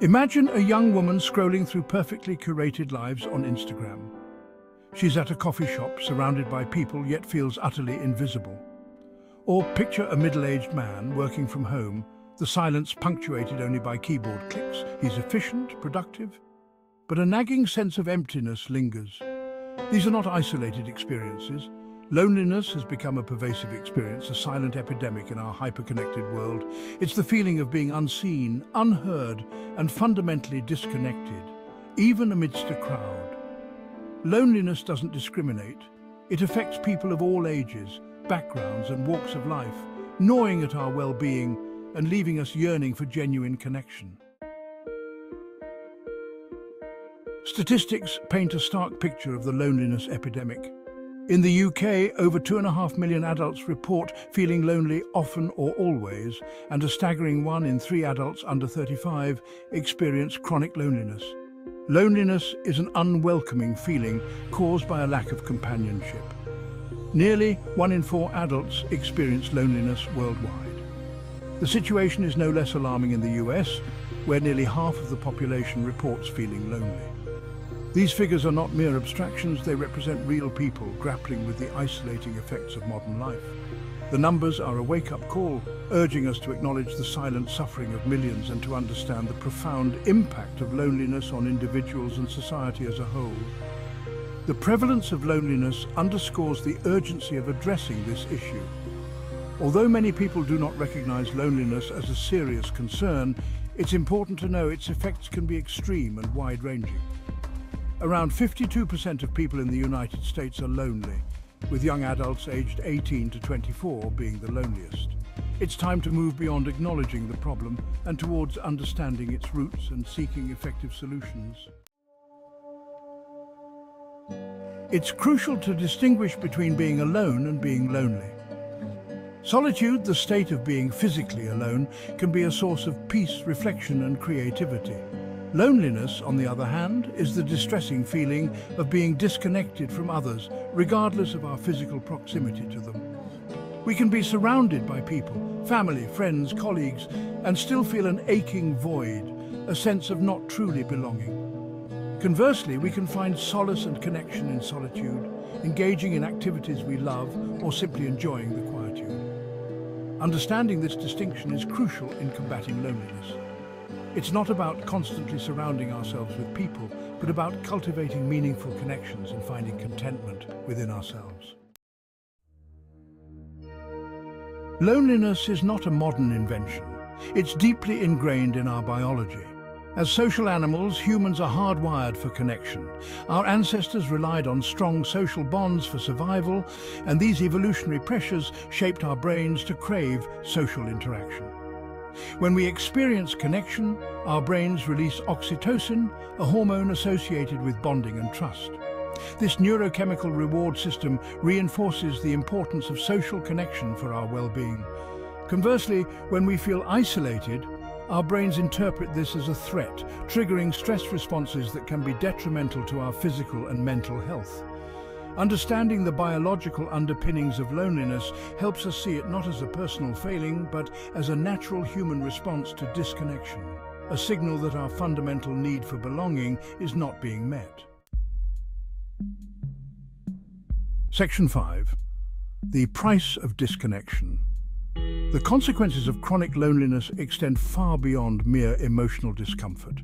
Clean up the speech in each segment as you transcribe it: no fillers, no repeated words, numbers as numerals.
Imagine a young woman scrolling through perfectly curated lives on Instagram. She's at a coffee shop surrounded by people yet feels utterly invisible. Or picture a middle-aged man working from home, the silence punctuated only by keyboard clicks. He's efficient, productive, but a nagging sense of emptiness lingers. These are not isolated experiences. Loneliness has become a pervasive experience, a silent epidemic in our hyper-connected world. It's the feeling of being unseen, unheard, and fundamentally disconnected, even amidst a crowd. Loneliness doesn't discriminate. It affects people of all ages, backgrounds, and walks of life, gnawing at our well-being and leaving us yearning for genuine connection. Statistics paint a stark picture of the loneliness epidemic. In the UK, over 2.5 million adults report feeling lonely often or always, and a staggering 1 in 3 adults under 35 experience chronic loneliness. Loneliness is an unwelcoming feeling caused by a lack of companionship. Nearly 1 in 4 adults experience loneliness worldwide. The situation is no less alarming in the US, where nearly half of the population reports feeling lonely. These figures are not mere abstractions, they represent real people grappling with the isolating effects of modern life. The numbers are a wake-up call, urging us to acknowledge the silent suffering of millions and to understand the profound impact of loneliness on individuals and society as a whole. The prevalence of loneliness underscores the urgency of addressing this issue. Although many people do not recognize loneliness as a serious concern, it's important to know its effects can be extreme and wide-ranging. Around 52% of people in the United States are lonely, with young adults aged 18 to 24 being the loneliest. It's time to move beyond acknowledging the problem and towards understanding its roots and seeking effective solutions. It's crucial to distinguish between being alone and being lonely. Solitude, the state of being physically alone, can be a source of peace, reflection, and creativity. Loneliness, on the other hand, is the distressing feeling of being disconnected from others, regardless of our physical proximity to them. We can be surrounded by people, family, friends, colleagues, and still feel an aching void, a sense of not truly belonging. Conversely, we can find solace and connection in solitude, engaging in activities we love, or simply enjoying the quietude. Understanding this distinction is crucial in combating loneliness. It's not about constantly surrounding ourselves with people, but about cultivating meaningful connections and finding contentment within ourselves. Loneliness is not a modern invention. It's deeply ingrained in our biology. As social animals, humans are hardwired for connection. Our ancestors relied on strong social bonds for survival, and these evolutionary pressures shaped our brains to crave social interaction. When we experience connection, our brains release oxytocin, a hormone associated with bonding and trust. This neurochemical reward system reinforces the importance of social connection for our well-being. Conversely, when we feel isolated, our brains interpret this as a threat, triggering stress responses that can be detrimental to our physical and mental health. Understanding the biological underpinnings of loneliness helps us see it not as a personal failing, but as a natural human response to disconnection, a signal that our fundamental need for belonging is not being met. Section 5. The price of disconnection. The consequences of chronic loneliness extend far beyond mere emotional discomfort.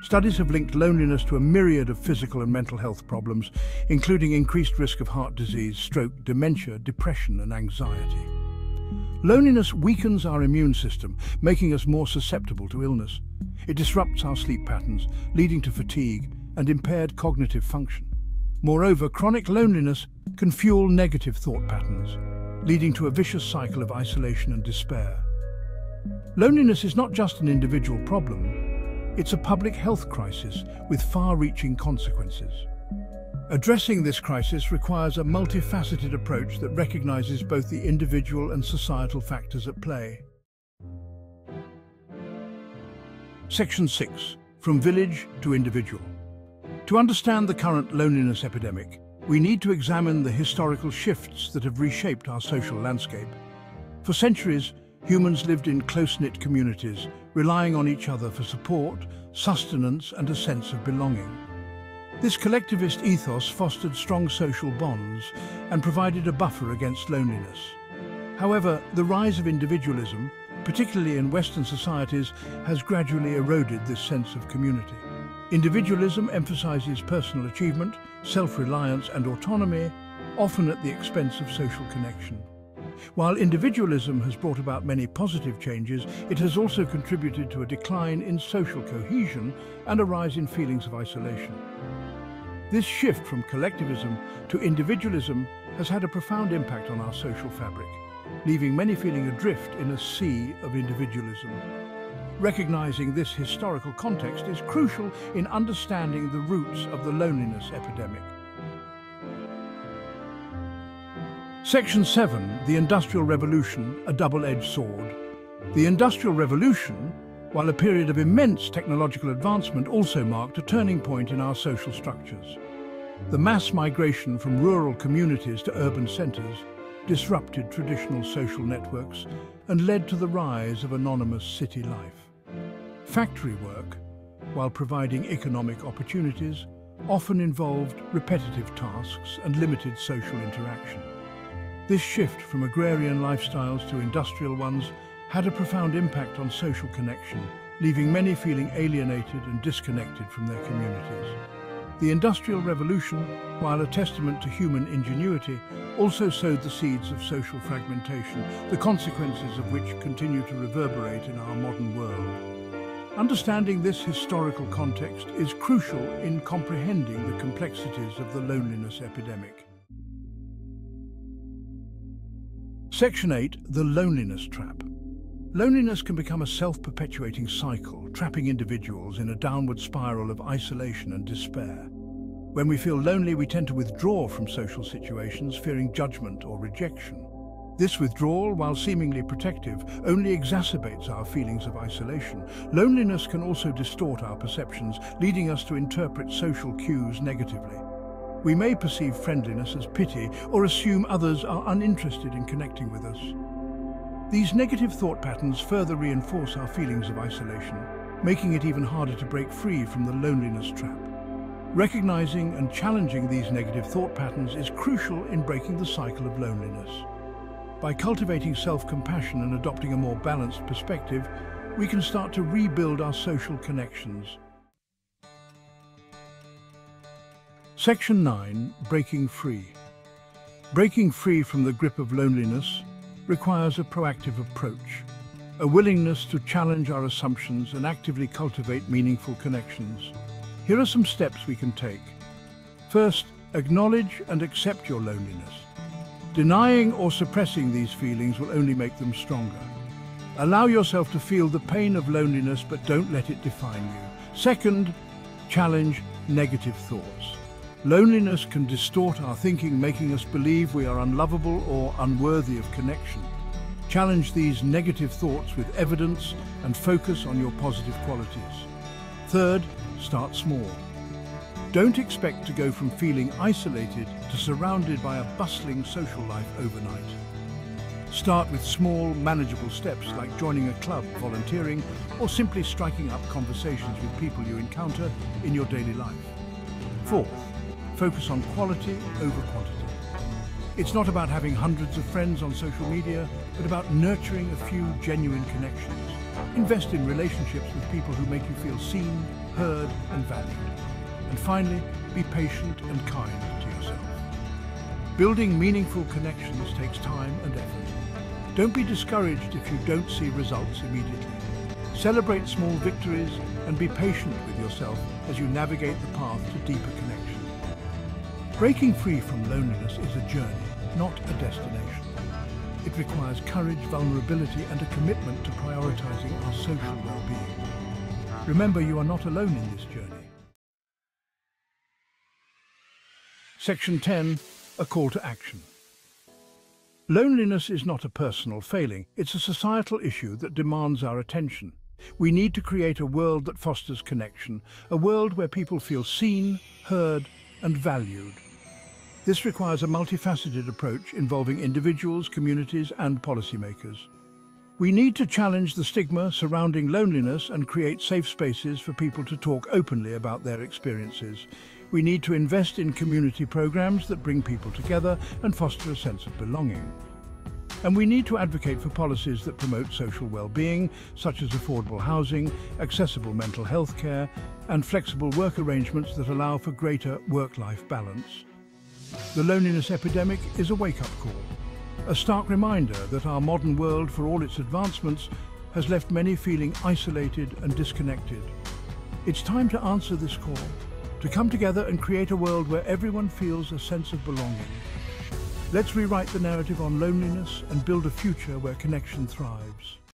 Studies have linked loneliness to a myriad of physical and mental health problems, including increased risk of heart disease, stroke, dementia, depression, and anxiety. Loneliness weakens our immune system, making us more susceptible to illness. It disrupts our sleep patterns, leading to fatigue and impaired cognitive function. Moreover, chronic loneliness can fuel negative thought patterns, leading to a vicious cycle of isolation and despair. Loneliness is not just an individual problem. It's a public health crisis with far-reaching consequences. Addressing this crisis requires a multifaceted approach that recognizes both the individual and societal factors at play. Section 6. From village to individual. To understand the current loneliness epidemic, we need to examine the historical shifts that have reshaped our social landscape. For centuries, Humans lived in close-knit communities, relying on each other for support, sustenance, and a sense of belonging. This collectivist ethos fostered strong social bonds and provided a buffer against loneliness. However, the rise of individualism, particularly in Western societies, has gradually eroded this sense of community. Individualism emphasizes personal achievement, self-reliance, and autonomy, often at the expense of social connection. While individualism has brought about many positive changes, it has also contributed to a decline in social cohesion and a rise in feelings of isolation. This shift from collectivism to individualism has had a profound impact on our social fabric, leaving many feeling adrift in a sea of individualism. Recognizing this historical context is crucial in understanding the roots of the loneliness epidemic. Section 7, the Industrial Revolution, a double-edged sword. The Industrial Revolution, while a period of immense technological advancement, also marked a turning point in our social structures. The mass migration from rural communities to urban centers disrupted traditional social networks and led to the rise of anonymous city life. Factory work, while providing economic opportunities, often involved repetitive tasks and limited social interaction. This shift from agrarian lifestyles to industrial ones had a profound impact on social connection, leaving many feeling alienated and disconnected from their communities. The Industrial Revolution, while a testament to human ingenuity, also sowed the seeds of social fragmentation, the consequences of which continue to reverberate in our modern world. Understanding this historical context is crucial in comprehending the complexities of the loneliness epidemic. Section 8, the loneliness trap. Loneliness can become a self-perpetuating cycle, trapping individuals in a downward spiral of isolation and despair. When we feel lonely, we tend to withdraw from social situations, fearing judgment or rejection. This withdrawal, while seemingly protective, only exacerbates our feelings of isolation. Loneliness can also distort our perceptions, leading us to interpret social cues negatively. We may perceive friendliness as pity or assume others are uninterested in connecting with us. These negative thought patterns further reinforce our feelings of isolation, making it even harder to break free from the loneliness trap. Recognizing and challenging these negative thought patterns is crucial in breaking the cycle of loneliness. By cultivating self-compassion and adopting a more balanced perspective, we can start to rebuild our social connections. Section 9, Breaking Free. Breaking free from the grip of loneliness requires a proactive approach, a willingness to challenge our assumptions and actively cultivate meaningful connections. Here are some steps we can take. First, acknowledge and accept your loneliness. Denying or suppressing these feelings will only make them stronger. Allow yourself to feel the pain of loneliness, but don't let it define you. Second, challenge negative thoughts. Loneliness can distort our thinking, making us believe we are unlovable or unworthy of connection. Challenge these negative thoughts with evidence and focus on your positive qualities. Third, start small. Don't expect to go from feeling isolated to surrounded by a bustling social life overnight. Start with small, manageable steps like joining a club, volunteering, or simply striking up conversations with people you encounter in your daily life. Fourth, focus on quality over quantity. It's not about having hundreds of friends on social media, but about nurturing a few genuine connections. Invest in relationships with people who make you feel seen, heard, and valued. And finally, be patient and kind to yourself. Building meaningful connections takes time and effort. Don't be discouraged if you don't see results immediately. Celebrate small victories and be patient with yourself as you navigate the path to deeper connection. Breaking free from loneliness is a journey, not a destination. It requires courage, vulnerability, and a commitment to prioritizing our social well-being. Remember, you are not alone in this journey. Section 10, a call to action. Loneliness is not a personal failing, it's a societal issue that demands our attention. We need to create a world that fosters connection, a world where people feel seen, heard, and valued. This requires a multifaceted approach involving individuals, communities, and policymakers. We need to challenge the stigma surrounding loneliness and create safe spaces for people to talk openly about their experiences. We need to invest in community programs that bring people together and foster a sense of belonging. And we need to advocate for policies that promote social well-being, such as affordable housing, accessible mental health care, and flexible work arrangements that allow for greater work-life balance. The loneliness epidemic is a wake-up call, a stark reminder that our modern world, for all its advancements, has left many feeling isolated and disconnected. It's time to answer this call, to come together and create a world where everyone feels a sense of belonging. Let's rewrite the narrative on loneliness and build a future where connection thrives.